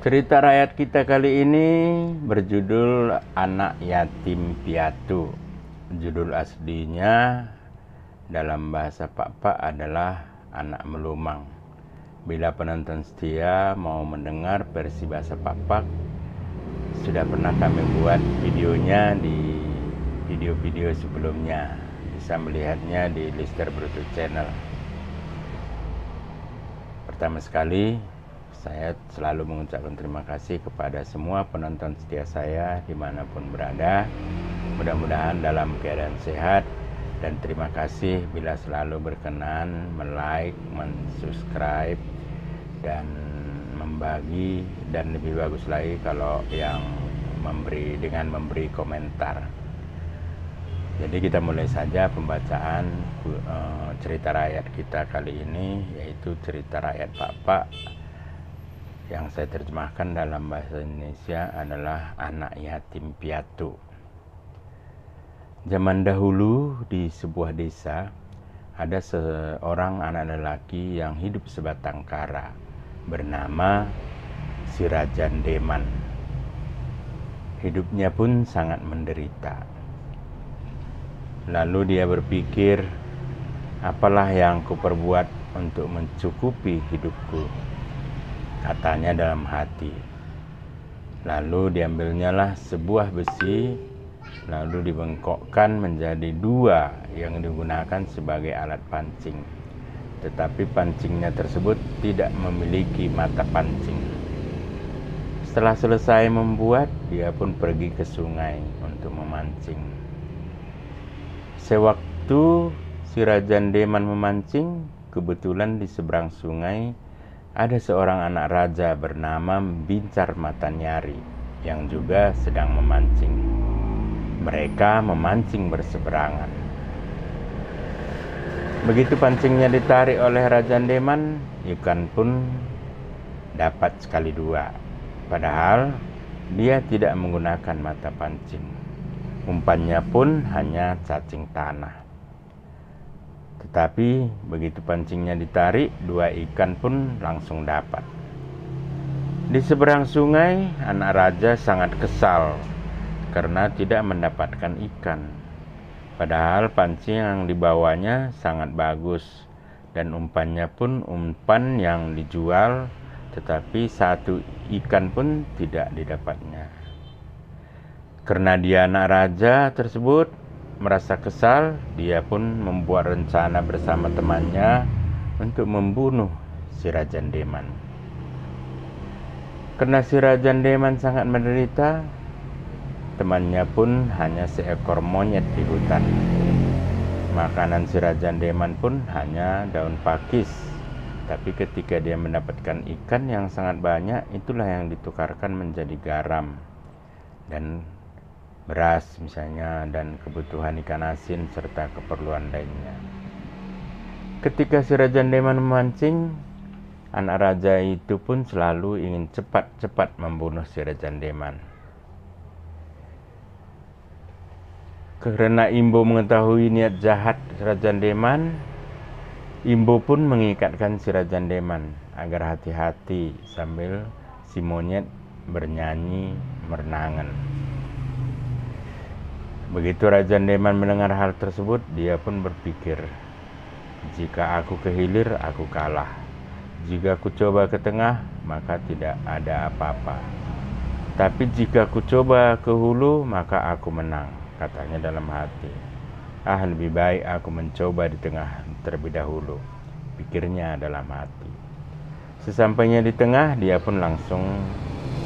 Cerita rakyat kita kali ini berjudul Anak Yatim Piatu. Judul aslinya dalam bahasa Pak adalah Anak Melumang. Bila penonton setia mau mendengar versi bahasa Pak, sudah pernah kami buat videonya di video-video sebelumnya. Bisa melihatnya di Lister Bruto Channel. Pertama sekali, saya selalu mengucapkan terima kasih kepada semua penonton setia saya dimanapun berada. Mudah-mudahan dalam keadaan sehat, dan terima kasih bila selalu berkenan like, subscribe, dan membagi, dan lebih bagus lagi kalau yang memberi komentar. Jadi kita mulai saja pembacaan cerita rakyat kita kali ini, yaitu cerita rakyat Pak. Yang saya terjemahkan dalam bahasa Indonesia adalah Anak Yatim Piatu. Zaman dahulu di sebuah desa ada seorang anak lelaki yang hidup sebatang kara bernama si Rajan Deman. Hidupnya pun sangat menderita. Lalu dia berpikir, apalah yang kuperbuat untuk mencukupi hidupku, katanya dalam hati. Lalu diambilnyalah sebuah besi, lalu dibengkokkan menjadi dua yang digunakan sebagai alat pancing. Tetapi pancingnya tersebut tidak memiliki mata pancing. Setelah selesai membuat, dia pun pergi ke sungai untuk memancing. Sewaktu si Rajan Deman memancing, kebetulan di seberang sungai ada seorang anak raja bernama Bincar Matanyari yang juga sedang memancing. Mereka memancing berseberangan. Begitu pancingnya ditarik oleh Rajan Deman, ikan pun dapat sekali dua. Padahal dia tidak menggunakan mata pancing. Umpannya pun hanya cacing tanah. Tetapi begitu pancingnya ditarik, dua ikan pun langsung dapat. Di seberang sungai, anak raja sangat kesal karena tidak mendapatkan ikan. Padahal pancing yang dibawanya sangat bagus dan umpannya pun umpan yang dijual, tetapi satu ikan pun tidak didapatnya. Karena dia anak raja tersebut merasa kesal, dia pun membuat rencana bersama temannya untuk membunuh si Rajan Deman. Karena si Rajan Deman sangat menderita, temannya pun hanya seekor monyet di hutan. Makanan si Rajan Deman pun hanya daun pakis. Tapi ketika dia mendapatkan ikan yang sangat banyak, itulah yang ditukarkan menjadi garam dan beras misalnya, dan kebutuhan ikan asin serta keperluan lainnya. Ketika si Rajan Deman memancing, anak raja itu pun selalu ingin cepat-cepat membunuh si Rajan Deman. Karena Imbo mengetahui niat jahat Rajan Deman, Imbo pun mengikatkan si Rajan Deman agar hati-hati sambil si monyet bernyanyi merenangan. Begitu Rajan Deman mendengar hal tersebut, dia pun berpikir, jika aku ke hilir, aku kalah. Jika aku coba ke tengah, maka tidak ada apa-apa. Tapi jika aku coba ke hulu, maka aku menang, katanya dalam hati. Lebih baik aku mencoba di tengah terlebih dahulu, pikirnya dalam hati. Sesampainya di tengah, dia pun langsung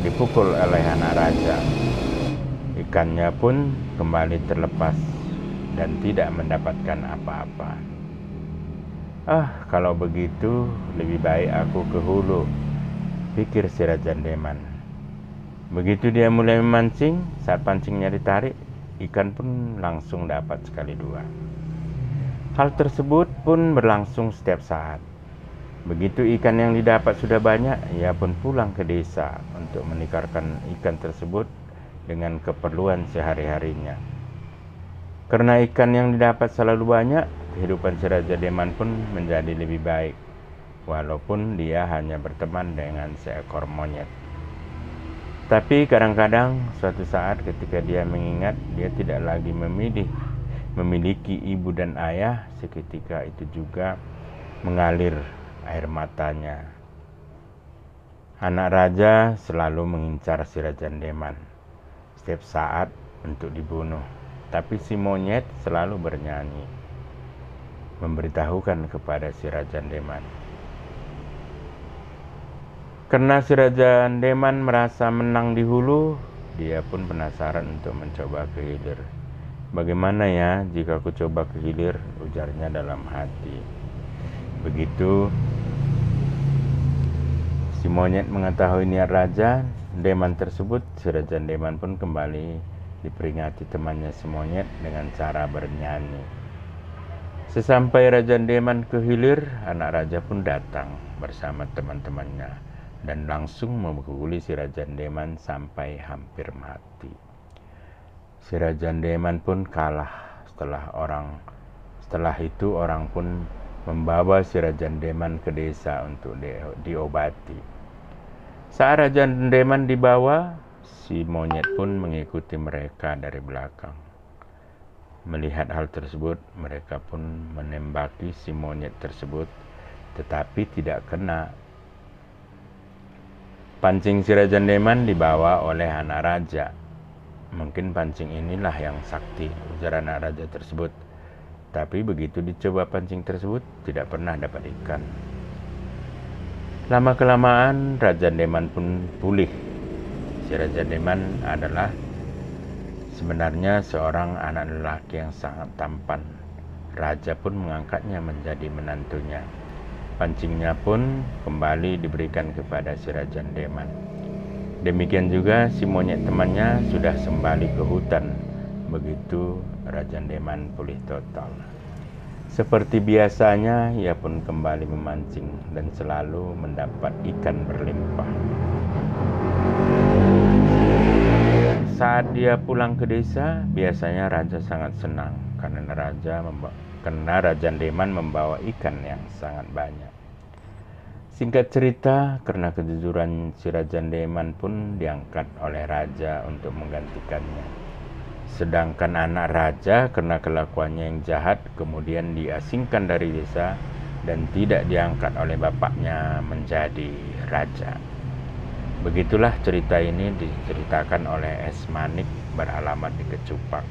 dipukul oleh anak raja. Ikannya pun kembali terlepas dan tidak mendapatkan apa-apa. Kalau begitu lebih baik aku ke hulu, pikir si Rajan Deman. Begitu dia mulai memancing, saat pancingnya ditarik, ikan pun langsung dapat sekali dua. Hal tersebut pun berlangsung setiap saat. Begitu ikan yang didapat sudah banyak, ia pun pulang ke desa untuk menukarkan ikan tersebut dengan keperluan sehari-harinya. Karena ikan yang didapat selalu banyak, kehidupan si Raja Deman pun menjadi lebih baik, walaupun dia hanya berteman dengan seekor monyet. Tapi kadang-kadang suatu saat ketika dia mengingat dia tidak lagi memiliki ibu dan ayah, seketika itu juga mengalir air matanya. Anak raja selalu mengincar si Raja Ndeman setiap saat untuk dibunuh. Tapi si monyet selalu bernyanyi, memberitahukan kepada si Raja Ndeman. Karena si Raja Ndeman merasa menang di hulu, dia pun penasaran untuk mencoba ke hilir. Bagaimana ya jika aku coba ke hilir, ujarnya dalam hati. Begitu si monyet mengetahui niat Raja Ndeman tersebut, si Raja Ndeman pun kembali diperingati temannya si monyet dengan cara bernyanyi. Sesampai Raja Ndeman ke hilir, anak raja pun datang bersama teman-temannya dan langsung memukuli si Raja Ndeman sampai hampir mati. Si Raja Ndeman pun kalah. Setelah itu orang pun membawa si Raja Ndeman ke desa untuk diobati. Saat Raja Ndeman dibawa, si monyet pun mengikuti mereka dari belakang. Melihat hal tersebut, mereka pun menembaki si monyet tersebut, tetapi tidak kena. Pancing si Raja Ndeman dibawa oleh anak raja. Mungkin pancing inilah yang sakti, ujar anak raja tersebut. Tapi begitu dicoba pancing tersebut, tidak pernah dapat ikan. Lama-kelamaan Raja Ndeman pun pulih. Si Raja Ndeman adalah sebenarnya seorang anak lelaki yang sangat tampan. Raja pun mengangkatnya menjadi menantunya. Pancingnya pun kembali diberikan kepada si Raja Ndeman. Demikian juga si monyet temannya sudah kembali ke hutan. Begitu Raja Ndeman pulih total. Seperti biasanya, ia pun kembali memancing dan selalu mendapat ikan berlimpah. Saat dia pulang ke desa, biasanya raja sangat senang karena Raja Ndeman membawa ikan yang sangat banyak. Singkat cerita, karena kejujuran si Raja Ndeman pun diangkat oleh raja untuk menggantikannya. Sedangkan anak raja karena kelakuannya yang jahat kemudian diasingkan dari desa dan tidak diangkat oleh bapaknya menjadi raja. Begitulah cerita ini diceritakan oleh S. Manik beralamat di Kecupak.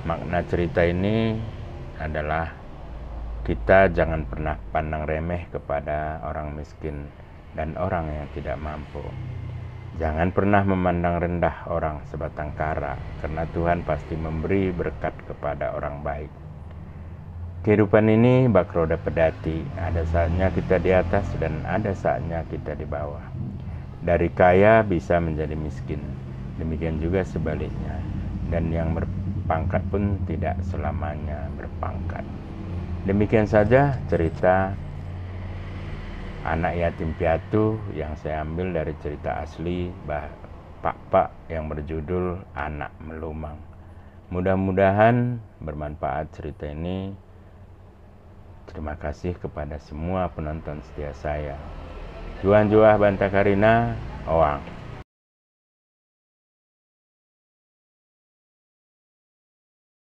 Makna cerita ini adalah kita jangan pernah pandang remeh kepada orang miskin dan orang yang tidak mampu. Jangan pernah memandang rendah orang sebatang kara, karena Tuhan pasti memberi berkat kepada orang baik. Kehidupan ini bak roda pedati, ada saatnya kita di atas dan ada saatnya kita di bawah. Dari kaya bisa menjadi miskin, demikian juga sebaliknya. Dan yang berpangkat pun tidak selamanya berpangkat. Demikian saja cerita anak yatim piatu yang saya ambil dari cerita asli Pak yang berjudul Anak Melumang. Mudah-mudahan bermanfaat cerita ini. Terima kasih kepada semua penonton setia saya. Juan Juah Bantakarina, Owang.